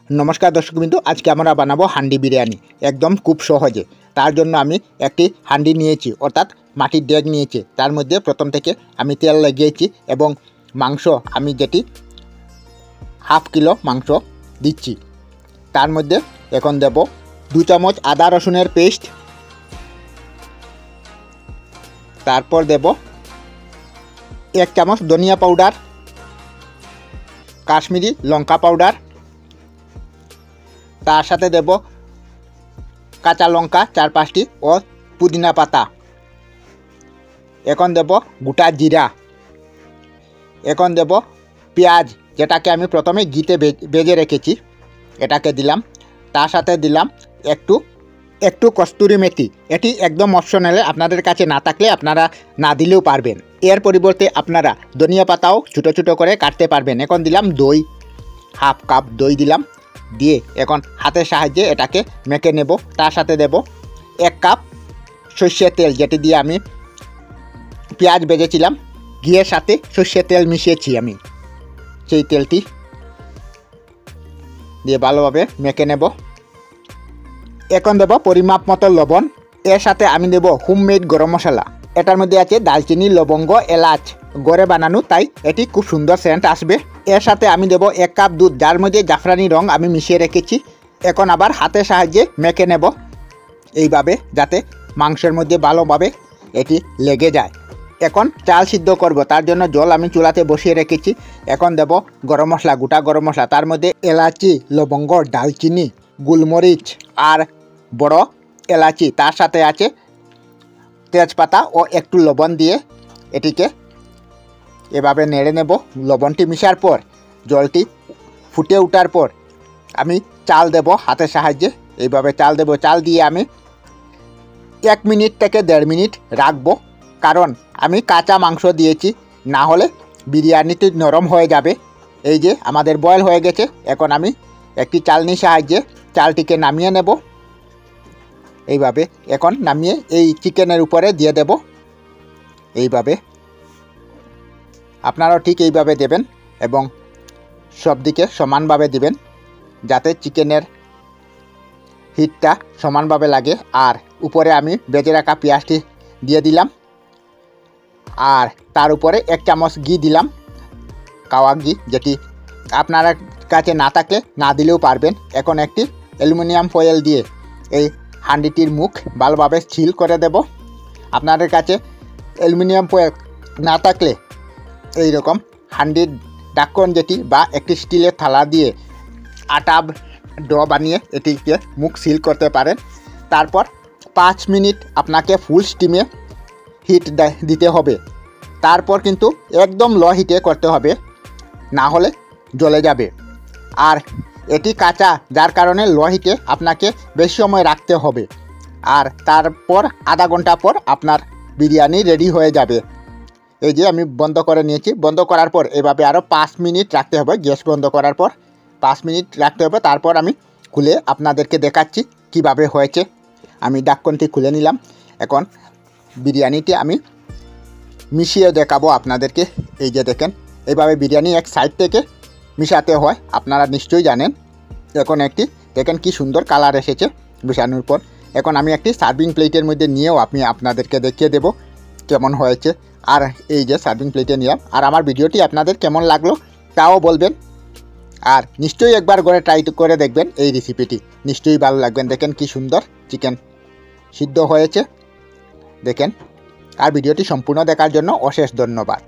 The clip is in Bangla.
নমস্কার দর্শকবৃন্দ, আজকে আমরা বানাবো হান্ডি বিরিয়ানি একদম খুব সহজে। তার জন্য আমি একটি হান্ডি নিয়েছি, অর্থাৎ মাটির ডেক নিয়েছি। তার মধ্যে প্রথম থেকে আমি তেল লাগিয়েছি এবং মাংস আমি যেটি হাফ কিলো মাংস দিচ্ছি। তার মধ্যে এখন দেব 2 চামচ আদা রসুনের পেস্ট, তারপর দেব 1 চামচ ধনিয়া পাউডার, কাশ্মীরি লঙ্কা পাউডার, তার সাথে দেব কাঁচা লঙ্কা 4-5টি ও পুদিনা পাতা। এখন দেব গোটা জিরা, এখন দেব পেঁয়াজ যেটাকে আমি প্রথমে ঘিতে ভেজে রেখেছি, এটাকে দিলাম। তার সাথে দিলাম একটু কস্তুরি মেথি। এটি একদম অপশনাল, আপনাদের কাছে না থাকলে আপনারা না দিলেও পারবেন। এর পরিবর্তে আপনারা ধনিয়া পাতাও ছোটো ছোটো করে কাটতে পারবেন। এখন দিলাম দই, হাফ কাপ দই দিলাম, দিয়ে এখন হাতের সাহায্যে এটাকে মেখে নেব। তার সাথে দেব 1 কাপ সর্ষের তেল, যেটি দিয়ে আমি পেঁয়াজ ভেজেছিলাম। ঘিয়ের সাথে সর্ষের তেল মিশিয়েছি আমি, সেই তেলটি দিয়ে ভালোভাবে মেখে নেব। এখন দেব পরিমাপ মতো লবণ। এর সাথে আমি দেব হোমমেড গরম মশলা। এটার মধ্যে আছে দালচিনি, লবঙ্গ, এলাচ, গড়ে বানানো, তাই এটি খুব সুন্দর সেন্ট আসবে। এর সাথে আমি দেব 1 কাপ দুধ, যার মধ্যে জাফরানি রং আমি মিশিয়ে রেখেছি। এখন আবার হাতের সাহায্যে মেখে নেব এইভাবে, যাতে মাংসের মধ্যে ভালোভাবে এটি লেগে যায়। এখন চাল সিদ্ধ করব, তার জন্য জল আমি চুলাতে বসিয়ে রেখেছি। এখন দেব গরম মশলা, গোটা গরম মশলা, তার মধ্যে এলাচি, লবঙ্গ, দালচিনি, গোলমরিচ আর বড় এলাচি, তার সাথে আছে তেজপাতা ও একটু লবণ দিয়ে এটিকে এভাবে নেড়ে নেব। লবণটি মিশার পর, জলটি ফুটে ওঠার পর আমি চাল দেব হাতের সাহায্যে, এইভাবে চাল দেব। চাল দিয়ে আমি 1 মিনিট থেকে 1.5 মিনিট রাখবো, কারণ আমি কাঁচা মাংস দিয়েছি, না হলে বিরিয়ানিটি নরম হয়ে যাবে। এই যে আমাদের বয়েল হয়ে গেছে। এখন আমি একটি চালনির সাহায্যে চালটিকে নামিয়ে নেব এইভাবে। এখন নামিয়ে এই চিকেনের উপরে দিয়ে দেব এইভাবে। আপনারাও ঠিক এইভাবে দেবেন এবং সব দিকে সমানভাবে দিবেন, যাতে চিকেনের হিটটা সমানভাবে লাগে। আর উপরে আমি ভেজে রাখা পেঁয়াজটি দিয়ে দিলাম, আর তার উপরে 1 চামচ ঘি দিলাম, কাওয়া ঘি, যেটি আপনার কাছে না থাকলে না দিলেও পারবেন। এখন একটি অ্যালুমিনিয়াম ফয়েল দিয়ে এই হান্ডিটির মুখ ভালোভাবে সিল করে দেব। আপনাদের কাছে অ্যালুমিনিয়াম ফয়েল না থাকলে এই রকম হান্ডির ঢাকন যেটি বা একটি স্টিলের থালা দিয়ে আটা ডো বানিয়ে এটিকে মুখ সিল করতে পারেন। তারপর 5 মিনিট আপনাকে ফুল স্টিমে হিট দিতে হবে। তারপর কিন্তু একদম লো হিটে করতে হবে, না হলে জ্বলে যাবে। আর এটি কাঁচা, যার কারণে লো হিটে আপনাকে বেশি সময় রাখতে হবে। আর তারপর আধা ঘন্টা পর আপনার বিরিয়ানি রেডি হয়ে যাবে। এই যে আমি বন্ধ করে নিয়েছি। বন্ধ করার পর এভাবে আরও 5 মিনিট রাখতে হবে। গ্যাস বন্ধ করার পর 5 মিনিট রাখতে হবে। তারপর আমি খুলে আপনাদেরকে দেখাচ্ছি কিভাবে হয়েছে। আমি ঢাকনটি খুলে নিলাম। এখন বিরিয়ানিটি আমি মিশিয়ে দেখাবো আপনাদেরকে। এই যে দেখেন, এইভাবে বিরিয়ানি এক সাইড থেকে মিশাতে হয়, আপনারা নিশ্চয়ই জানেন। এখন একটি দেখেন কি সুন্দর কালার এসেছে মিশানোর পর। এখন আমি একটি সার্ভিং প্লেটের মধ্যে নিয়েও আপনাদেরকে দেখিয়ে দেব কেমন হয়েছে। আর এই যে সার্ভিং প্লেটে নিলাম। আর আমার ভিডিওটি আপনাদের কেমন লাগলো তাও বলবেন। আর নিশ্চয়ই একবার করে ট্রাই করে দেখবেন এই রেসিপিটি, নিশ্চয়ই ভালো লাগবেন। দেখেন কি সুন্দর চিকেন সিদ্ধ হয়েছে, দেখেন। আর ভিডিওটি সম্পূর্ণ দেখার জন্য অশেষ ধন্যবাদ।